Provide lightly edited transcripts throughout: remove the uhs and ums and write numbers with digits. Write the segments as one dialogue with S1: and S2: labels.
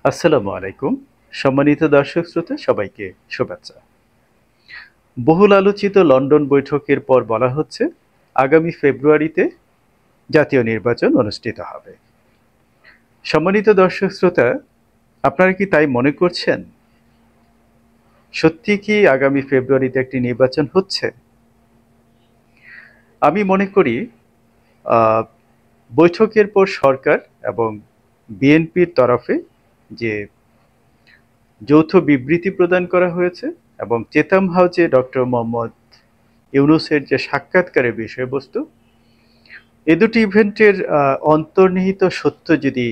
S1: আসসালামু আলাইকুম। সম্মানিত দর্শক শ্রোতা সবাইকে শুভেচ্ছা। বহুল আলোচিত লন্ডন বৈঠকের পর বলা হচ্ছে আগামী ফেব্রুয়ারিতে জাতীয় নির্বাচন অনুষ্ঠিত হবে। সম্মানিত দর্শক শ্রোতা, আপনারা কি তাই মনে করছেন? সত্যি কি আগামী ফেব্রুয়ারিতে একটি নির্বাচন হচ্ছে? আমি মনে করি আহ, বৈঠকের পর সরকার এবং বিএনপির তরফে যে যৌথ বিবৃতি প্রদান করা হয়েছে এবং চেতাম হাউজে ডক্টর মোহাম্মদ ইউনূসের যে সাক্ষাৎকারের বিষয়বস্তু, এ দুটি ইভেন্টের অন্তর্নিহিত সত্য যদি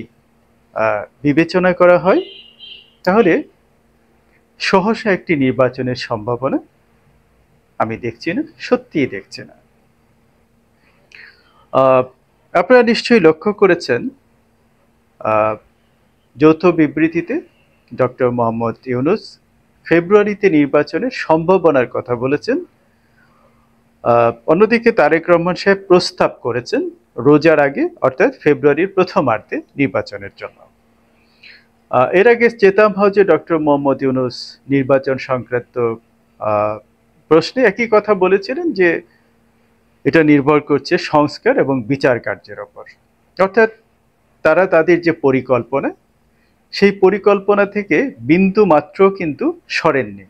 S1: বিবেচনা করা হয়, তাহলে সহসা একটি নির্বাচনের সম্ভাবনা আমি দেখছি না, সত্যিই দেখছি না। আপনারা নিশ্চয়ই লক্ষ্য করেছেন যৌথ বিবৃতিতে ডক্টর মোহাম্মদ ইউনূস ফেব্রুয়ারিতে নির্বাচনের সম্ভাবনার কথা বলেছেন। অন্যদিকে তারেক রহমান সাহেব প্রস্তাব করেছেন রোজার আগে অর্থাৎ ফেব্রুয়ারির প্রথমার্ধে নির্বাচনের জন্য। এর আগে চেতাম হাউজে ডক্টর মোহাম্মদ ইউনূস নির্বাচন সংক্রান্ত প্রশ্নে একই কথা বলেছিলেন যে এটা নির্ভর করছে সংস্কার এবং বিচার কার্যের ওপর। অর্থাৎ তারা তাদের যে পরিকল্পনা, সেই পরিকল্পনা থেকে বিন্দু মাত্র কিন্তু সরেননি।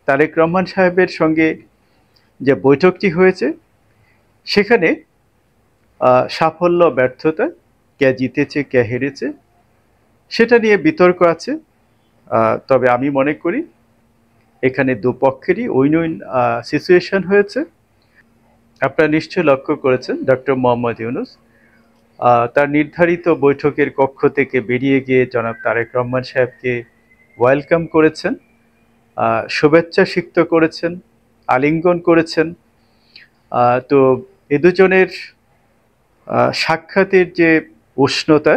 S1: তারেক রহমান সাহেবের সঙ্গে যে বৈঠকটি হয়েছে সেখানে সাফল্য ব্যর্থতা, কে জিতেছে কে হেরেছে সেটা নিয়ে বিতর্ক আছে। তবে আমি মনে করি এখানে দুপক্ষেরই উইন উইন সিচুয়েশন হয়েছে। আপনারা নিশ্চয়ই লক্ষ্য করেছেন ডক্টর মোহাম্মদ ইউনূস তার নির্ধারিত বৈঠকের কক্ষ থেকে বেরিয়ে গিয়ে জনাব তারেক রহমান সাহেবকে ওয়েলকাম করেছেন, শুভেচ্ছা সিক্ত করেছেন, আলিঙ্গন করেছেন। তো এ দুজনের সাক্ষাতের যে উষ্ণতা,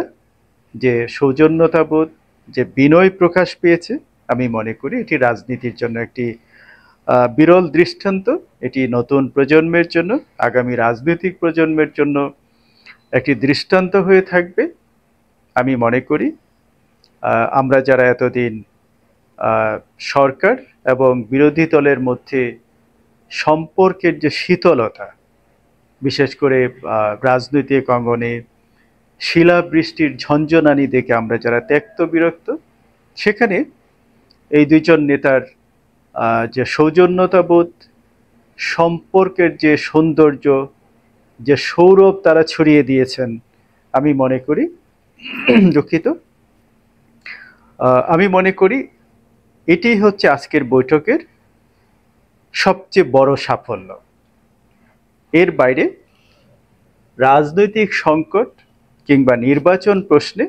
S1: যে সৌজন্যতাবোধ, যে বিনয় প্রকাশ পেয়েছে, আমি মনে করি এটি রাজনীতির জন্য একটি বিরল দৃষ্টান্ত। এটি নতুন প্রজন্মের জন্য, আগামী রাজনৈতিক প্রজন্মের জন্য একটি দৃষ্টান্ত হয়ে থাকবে। আমি মনে করি আমরা যারা এতদিন সরকার এবং বিরোধী দলের মধ্যে সম্পর্কের যে শীতলতা, বিশেষ করে রাজনৈতিক অঙ্গনে শিলাবৃষ্টির ঝঞ্ঝনানি দেখে আমরা যারা ত্যক্ত বিরক্ত, সেখানে এই দুইজন নেতার যে সৌজন্যতাবোধ, সম্পর্কের যে সৌন্দর্য, যে সৌরভ তারা ছড়িয়ে দিয়েছেন, আমি মনে করি দুঃখিত আমি মনে করি এটি হচ্ছে আজকের বৈঠকের সবচেয়ে বড় সাফল্য। এর বাইরে রাজনৈতিক সংকট কিংবা নির্বাচন প্রশ্নে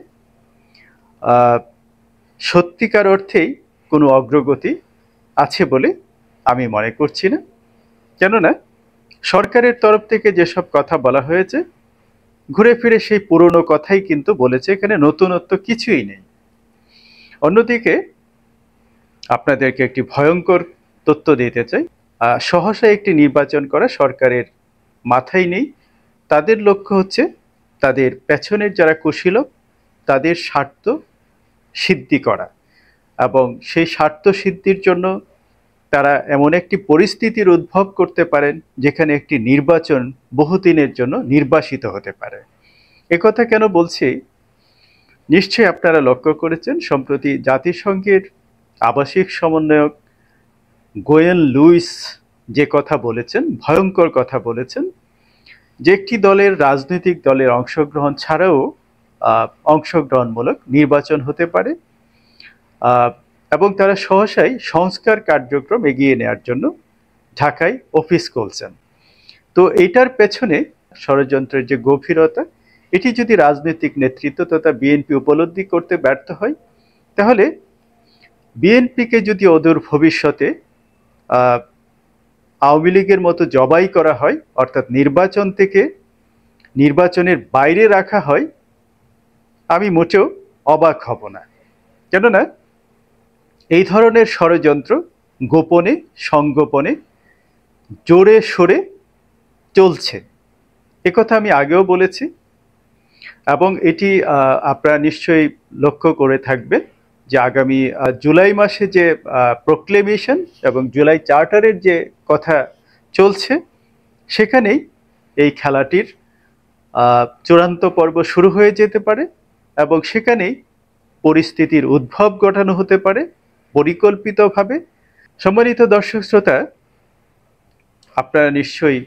S1: সত্যিকার অর্থেই কোনো অগ্রগতি আছে বলে আমি মনে করছি না। কেননা সরকারের তরফ থেকে যেসব কথা বলা হয়েছে ঘুরে ফিরে সেই পুরনো কথাই কিন্তু বলেছে, এখানে নতুনত্ব কিছুই নেই। অন্যদিকে আপনাদেরকে একটি ভয়ঙ্কর তথ্য দিতে চাই, সহসা একটি নির্বাচন করা সরকারের মাথায় নেই। তাদের লক্ষ্য হচ্ছে তাদের পেছনের যারা কুশীলব তাদের স্বার্থ সিদ্ধি করা, এবং সেই স্বার্থ সিদ্ধির জন্য তারা এমন একটি পরিস্থিতির উদ্ভব করতে পারেন যেখানে একটি নির্বাচন বহুদিনের জন্য নির্বাসিত হতে পারে। একথা কেন বলছি, নিশ্চয়ই আপনারা লক্ষ্য করেছেন সম্প্রতি জাতিসংঘের আবাসিক সমন্বয়ক গোয়েন লুইস যে কথা বলেছেন, ভয়ঙ্কর কথা বলেছেন, যে একটি দলের, রাজনৈতিক দলের অংশগ্রহণ ছাড়াও অংশগ্রহণমূলক নির্বাচন হতে পারে, এবং তারা সহসাই সংস্কার কার্যক্রম এগিয়ে নেওয়ার জন্য ঢাকায় অফিস খুলছেন। তো এইটার পেছনে ষড়যন্ত্রের যে গভীরতা, এটি যদি রাজনৈতিক নেতৃত্ব তথা বিএনপি উপলব্ধি করতে ব্যর্থ হয়, তাহলে বিএনপিকে যদি অদূর ভবিষ্যতে আওয়ামী লীগের মতো জবাই করা হয়, অর্থাৎ নির্বাচন থেকে নির্বাচনের বাইরে রাখা হয়, আমি মোটেও অবাক হব না। কেননা এই ধরনের ষড়যন্ত্র গোপনে সংগোপনে জোরে সোরে চলছে, একথা আমি আগেও বলেছি। এবং এটি আপনারা নিশ্চয়ই লক্ষ্য করে থাকবেন যে আগামী জুলাই মাসে যে প্রোক্লেমেশন এবং জুলাই চার্টারের যে কথা চলছে, সেখানেই এই খেলাটির চূড়ান্ত পর্ব শুরু হয়ে যেতে পারে এবং সেখানেই পরিস্থিতির উদ্ভব ঘটানো হতে পারে পরিকল্পিতভাবে। সম্মানিত দর্শক শ্রোতা, আপনারা নিশ্চয়ই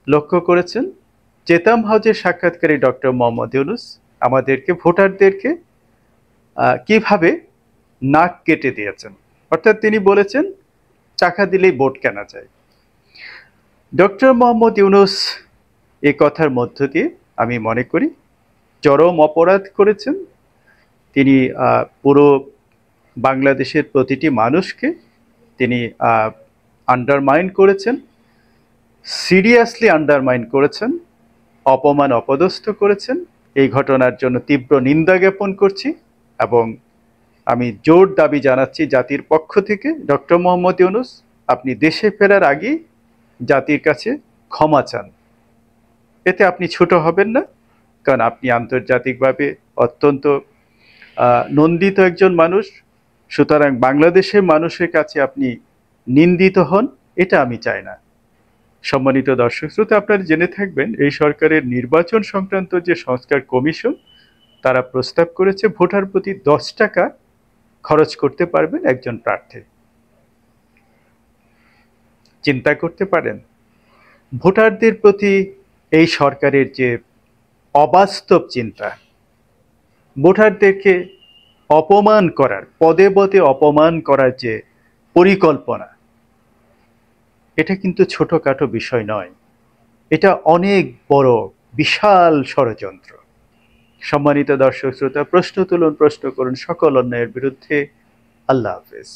S1: লক্ষ্য করেছেন চেতাম হাউজের সাক্ষাৎকারী ডক্টর মোহাম্মদ ইউনূস আমাদেরকে, ভোটারদেরকে কিভাবে নাক কেটে দিয়েছেন। অর্থাৎ তিনি বলেছেন টাকা দিলেই ভোট কেনা যায়। ডক্টর মোহাম্মদ ইউনূস এ কথার মধ্য দিয়ে আমি মনে করি চরম অপরাধ করেছেন। তিনি পুরো বাংলাদেশের প্রতিটি মানুষকে তিনি আন্ডারমাইন করেছেন, সিরিয়াসলি আন্ডারমাইন করেছেন, অপমান অপদস্থ করেছেন। এই ঘটনার জন্য তীব্র নিন্দা জ্ঞাপন করছি এবং আমি জোর দাবি জানাচ্ছি জাতির পক্ষ থেকে, ডক্টর মোহাম্মদ ইউনূস আপনি দেশে ফেরার আগেই জাতির কাছে ক্ষমা চান। এতে আপনি ছোট হবেন না, কারণ আপনি আন্তর্জাতিকভাবে অত্যন্ত নন্দিত একজন মানুষ। সুতরাং বাংলাদেশের মানুষের কাছে আপনি নিন্দিত হন, এটা আমি চাই না। সম্মানিত দর্শক শ্রোতা, আপনারা জেনে থাকবেন এই সরকারের নির্বাচন সংক্রান্ত যে সংস্কার কমিশন, তারা প্রস্তাব করেছে ভোটার প্রতি 10 টাকা খরচ করতে পারবেন একজন প্রার্থী। চিন্তা করতে পারেন ভোটারদের প্রতি এই সরকারের যে অবাস্তব চিন্তা, ভোটারদেরকে অপমান করার, পদে পদে অপমান করার যে পরিকল্পনা, এটা কিন্তু ছোটখাটো বিষয় নয়, এটা অনেক বড় বিশাল ষড়যন্ত্র। সম্মানিত দর্শক শ্রোতা, প্রশ্ন তুলুন, প্রশ্ন করুন সকল অন্যায়ের বিরুদ্ধে। আল্লাহ হাফেজ।